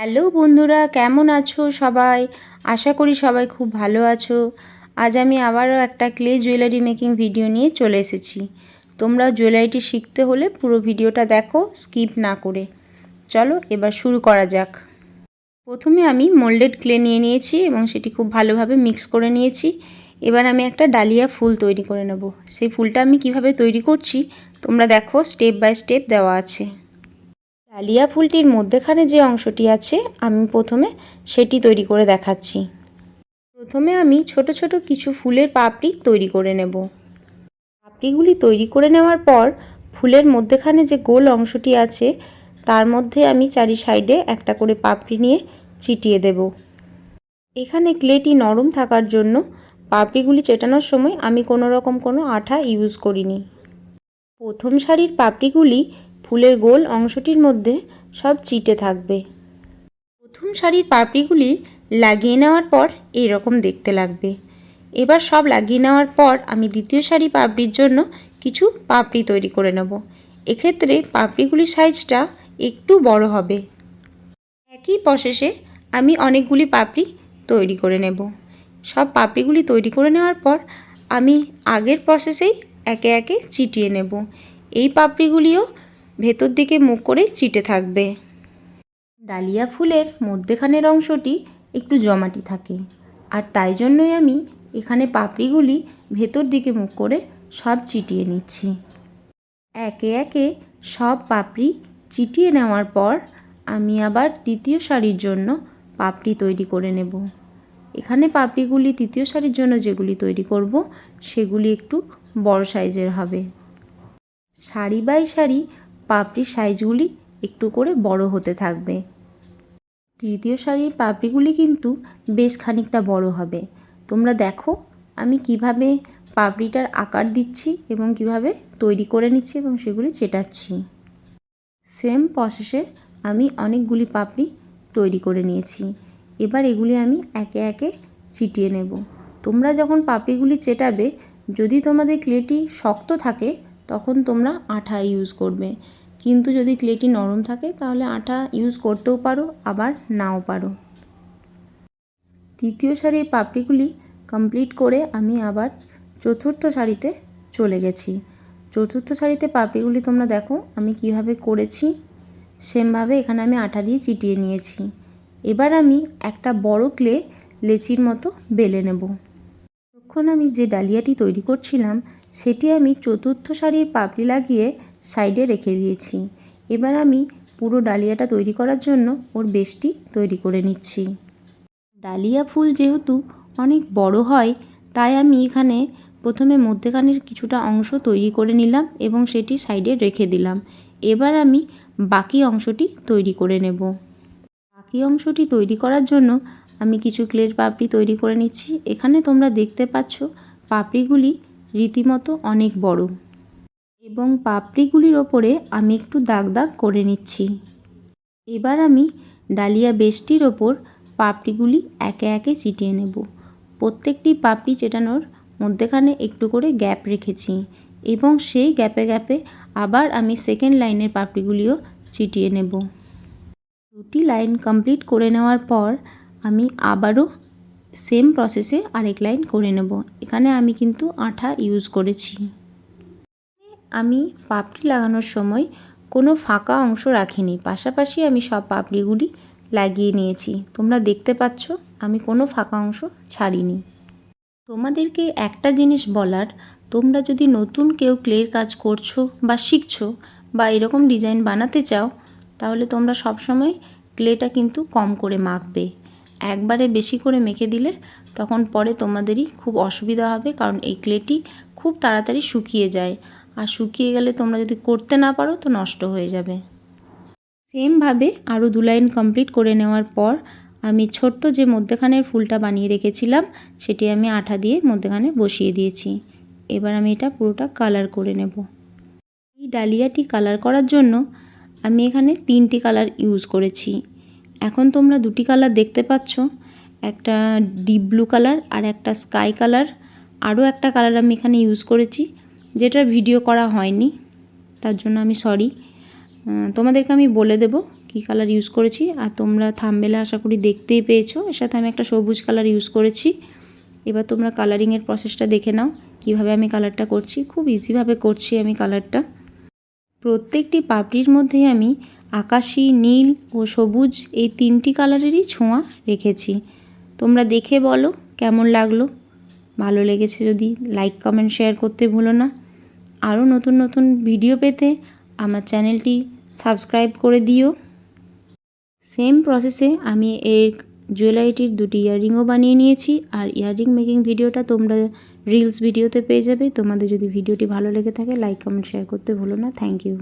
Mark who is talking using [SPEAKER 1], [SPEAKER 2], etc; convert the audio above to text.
[SPEAKER 1] Hello বন্ধুরা, কেমন আছো সবাই? আশা করি সবাই খুব ভালো আছো। আজ আমি আবারও একটা ক্লে জুয়েলারি মেকিং ভিডিও নিয়ে চলে এসেছি। তোমরা জুয়েলারিটি শিখতে হলে পুরো ভিডিওটা দেখো, স্কিপ না করে। চলো এবার শুরু করা যাক। প্রথমে আমি মোল্ডেড ক্লে নিয়ে নিয়েছি এবং সেটি খুব ভালোভাবে মিক্স করে নিয়েছি। এবার আমি একটা ডালিয়া ফুল তৈরি করে নেব। সেই ফুলটা আমি কিভাবে তৈরি করছি তোমরা দেখো, স্টেপ বাই স্টেপ দেওয়া আছে। ডালিয়া ফুলটির মধ্যেখানে যে অংশটি আছে আমি প্রথমে সেটি তৈরি করে দেখাচ্ছি। প্রথমে আমি ছোট ছোট কিছু ফুলের পাপড়ি তৈরি করে নেব। পাপড়িগুলি তৈরি করে নেওয়ার পর ফুলের মধ্যেখানে যে গোল অংশটি আছে তার মধ্যে আমি চারি সাইডে একটা করে পাপড়ি নিয়ে চিটিয়ে দেব। এখানে ক্লেটি নরম থাকার জন্য পাপড়িগুলি চেটানোর সময় আমি কোনো রকম কোনো আঠা ইউজ করিনি। প্রথম সারির পাপড়িগুলি ফুলের গোল অংশটির মধ্যে সব চিটে থাকবে। প্রথম সারির পাপড়িগুলি লাগিয়ে নেওয়ার পর এরকম দেখতে লাগবে। এবার সব লাগিয়ে নেওয়ার পর আমি দ্বিতীয় সারি পাপড়ির জন্য কিছু পাপড়ি তৈরি করে নেব। এক্ষেত্রে পাপড়িগুলির সাইজটা একটু বড় হবে। একই প্রসেসে আমি অনেকগুলি পাপড়ি তৈরি করে নেব। সব পাপড়িগুলি তৈরি করে নেওয়ার পর আমি আগের প্রসেসেই একে একে চিটিয়ে নেব। এই পাপড়িগুলিও ভেতর দিকে মুখ করে চিটে থাকবে। ডালিয়া ফুলের মধ্যেখানের অংশটি একটু জমাটি থাকে, আর তাই জন্যই আমি এখানে পাপড়িগুলি ভেতর দিকে মুখ করে সব চিটিয়ে নিচ্ছি। একে একে সব পাপড়ি চিটিয়ে নেওয়ার পর আমি আবার তৃতীয় সারির জন্য পাপড়ি তৈরি করে নেব। এখানে পাপড়িগুলি তৃতীয় সারির জন্য যেগুলি তৈরি করব সেগুলি একটু বড় সাইজের হবে। সারি বাই সারি পাপড়ির সাইজগুলি একটু করে বড় হতে থাকবে। তৃতীয় সারির পাপড়িগুলি কিন্তু বেশ খানিকটা বড় হবে। তোমরা দেখো আমি কিভাবে পাপড়িটার আকার দিচ্ছি এবং কিভাবে তৈরি করে নিচ্ছি এবং সেগুলি চেটাচ্ছি। সেম প্রসেসে আমি অনেকগুলি পাপড়ি তৈরি করে নিয়েছি। এবার এগুলি আমি একে একে চিটিয়ে নেব। তোমরা যখন পাপড়িগুলি চেটাবে, যদি তোমাদের ক্লেটি শক্ত থাকে তখন তোমরা আঠা ইউজ করবে, কিন্তু যদি ক্লেটি নরম থাকে তাহলে আঠা ইউজ করতেও পারো, আবার নাও পারো। তৃতীয় সারির পাপড়িগুলি কমপ্লিট করে আমি আবার চতুর্থ সারিতে চলে গেছি। চতুর্থ সারিতে পাপড়িগুলি তোমরা দেখো আমি কিভাবে করেছি। সেমভাবে এখানে আমি আঠা দিয়ে চিটিয়ে নিয়েছি। এবার আমি একটা বড় ক্লে লেচির মতো বেলে নেব। তখন আমি যে ডালিয়াটি তৈরি করছিলাম সেটি আমি চতুর্থ সারির পাপড়ি লাগিয়ে সাইডে রেখে দিয়েছি। এবার আমি পুরো ডালিয়াটা তৈরি করার জন্য ওর বেসটি তৈরি করে নিচ্ছি। ডালিয়া ফুল যেহেতু অনেক বড় হয় তাই আমি এখানে প্রথমে মধ্যেখানের কিছুটা অংশ তৈরি করে নিলাম এবং সেটি সাইডে রেখে দিলাম। এবার আমি বাকি অংশটি তৈরি করে নেব। বাকি অংশটি তৈরি করার জন্য আমি কিছু ক্লের পাপড়ি তৈরি করে নিচ্ছি। এখানে তোমরা দেখতে পাচ্ছ পাপড়িগুলি রীতিমতো অনেক বড় এবং পাপড়িগুলির ওপরে আমি একটু দাগ দাগ করে নিচ্ছি। এবার আমি ডালিয়া বেসটির ওপর পাপড়িগুলি একে একে চিটিয়ে নেব। প্রত্যেকটি পাপড়ি চেটানোর মধ্যেখানে একটু করে গ্যাপ রেখেছি এবং সেই গ্যাপে গ্যাপে আবার আমি সেকেন্ড লাইনের পাপড়িগুলিও চিটিয়ে নেব। দুটি লাইন কমপ্লিট করে নেওয়ার পর আমি আবারও সেম প্রসেসে আরেক লাইন করে নেব। এখানে আমি কিন্তু আঠা ইউজ করেছি। আমি পাপড়ি লাগানোর সময় কোনো ফাঁকা অংশ রাখিনি, পাশাপাশি আমি সব পাপড়িগুলি লাগিয়ে নিয়েছি। তোমরা দেখতে পাচ্ছ আমি কোনো ফাঁকা অংশ ছাড়িনি। তোমাদেরকে একটা জিনিস বলার, তোমরা যদি নতুন কেউ ক্লের কাজ করছো বা শিখছো বা এরকম ডিজাইন বানাতে চাও তাহলে তোমরা সবসময় ক্লেটা কিন্তু কম করে মাখবে। একবারে বেশি করে মেখে দিলে তখন পরে তোমাদেরই খুব অসুবিধা হবে, কারণ এই ক্লেটি খুব তাড়াতাড়ি শুকিয়ে যায়, আর শুকিয়ে গেলে তোমরা যদি করতে না পারো তো নষ্ট হয়ে যাবে। সেমভাবে আরও দু লাইন কমপ্লিট করে নেওয়ার পর আমি ছোট্ট যে মধ্যেখানের ফুলটা বানিয়ে রেখেছিলাম সেটি আমি আঠা দিয়ে মধ্যেখানে বসিয়ে দিয়েছি। এবার আমি এটা পুরোটা কালার করে নেব। এই ডালিয়াটি কালার করার জন্য আমি এখানে 3টি কালার ইউজ করেছি। এখন তোমরা দুটি কালার দেখতে পাচ্ছ, একটা ডিপ ব্লু কালার আর একটা স্কাই কালার। আরও একটা কালার আমি এখানে ইউজ করেছি যেটার ভিডিও করা হয়নি, তার জন্য আমি সরি। তোমাদেরকে আমি বলে দেব কী কালার ইউজ করেছি। আর তোমরা থাম্বনেলে আশা করি দেখতেই পেয়েছো, এর সাথে আমি একটা সবুজ কালার ইউজ করেছি। এবার তোমরা কালারিংয়ের প্রসেসটা দেখে নাও কিভাবে আমি কালারটা করছি। খুব ইজিভাবে করছি আমি কালারটা। প্রত্যেকটি পাপড়ির মধ্যেই আমি আকাশি, নীল ও সবুজ এই 3টি কালারেরই ছোঁয়া রেখেছি। তোমরা দেখে বলো কেমন লাগলো। ভালো লেগেছে যদি লাইক, কমেন্ট, শেয়ার করতে ভুলো না। আরও নতুন নতুন ভিডিও পেতে আমার চ্যানেলটি সাবস্ক্রাইব করে দিও। সেম প্রসেসে আমি এর জুয়েলারিটির 2টি ইয়াররিংও বানিয়ে নিয়েছি। আর ইয়াররিং মেকিং ভিডিওটা তোমরা রিলস ভিডিওতে পেয়ে যাবে। তোমাদের যদি ভিডিওটি ভালো লেগে থাকে লাইক, কমেন্ট, শেয়ার করতে ভুলো না। Thank you.